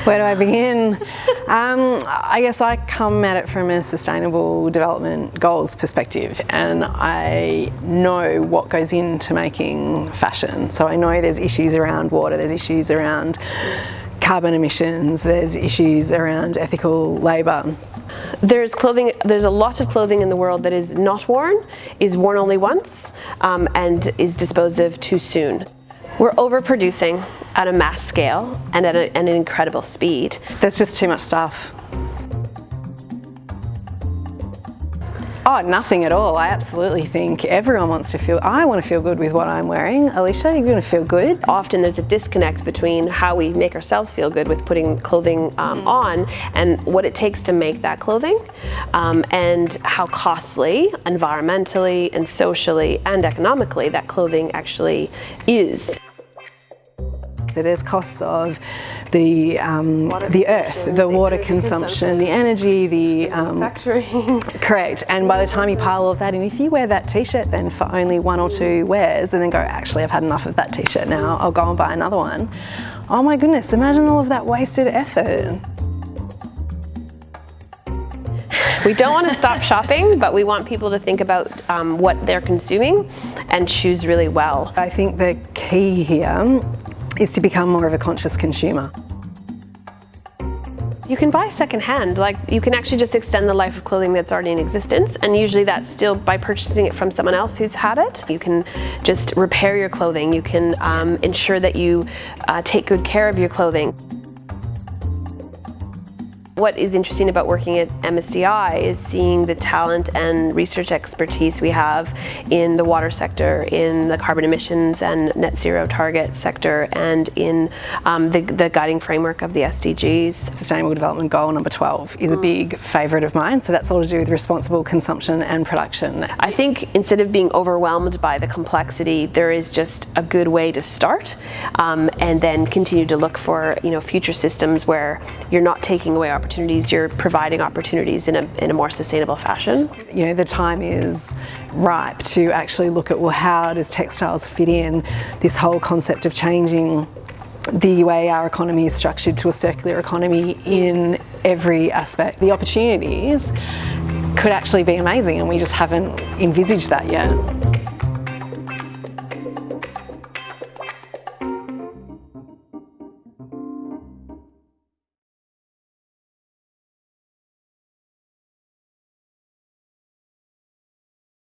Where do I begin? I guess I come at it from a sustainable development goals perspective, and I know what goes into making fashion. So I know there's issues around water, there's issues around carbon emissions, there's issues around ethical labour. There's a lot of clothing in the world that is not worn, is worn only once, and is disposed of too soon. We're overproducing at a mass scale and at an incredible speed. There's just too much stuff. Oh, nothing at all. I absolutely think everyone wants to feel, I want to feel good with what I'm wearing. Aleasha, you're going to feel good. Often there's a disconnect between how we make ourselves feel good with putting clothing on and what it takes to make that clothing, and how costly, environmentally and socially and economically, that clothing actually is. So there's costs of the earth, the water consumption, the energy, the manufacturing. Correct. And by the time you pile all of that in, if you wear that t-shirt then for only 1 or 2 wears and then go, actually I've had enough of that t-shirt now, I'll go and buy another one. Oh my goodness, imagine all of that wasted effort. We don't want to stop shopping, but we want people to think about what they're consuming and choose really well. I think the key here is to become more of a conscious consumer. You can buy secondhand, like you can actually just extend the life of clothing that's already in existence, and usually that's still by purchasing it from someone else who's had it. You can just repair your clothing, you can ensure that you take good care of your clothing. What is interesting about working at MSDI is seeing the talent and research expertise we have in the water sector, in the carbon emissions and net zero target sector, and in the guiding framework of the SDGs. Sustainable Development Goal number 12 is a big favourite of mine, so that's all to do with responsible consumption and production. I think instead of being overwhelmed by the complexity, there is just a good way to start, and then continue to look for future systems where you're not taking away opportunities, you're providing opportunities in a more sustainable fashion. The time is ripe to actually look at, well, how does textiles fit in this whole concept of changing the way our economy is structured to a circular economy in every aspect. The opportunities could actually be amazing, and we just haven't envisaged that yet.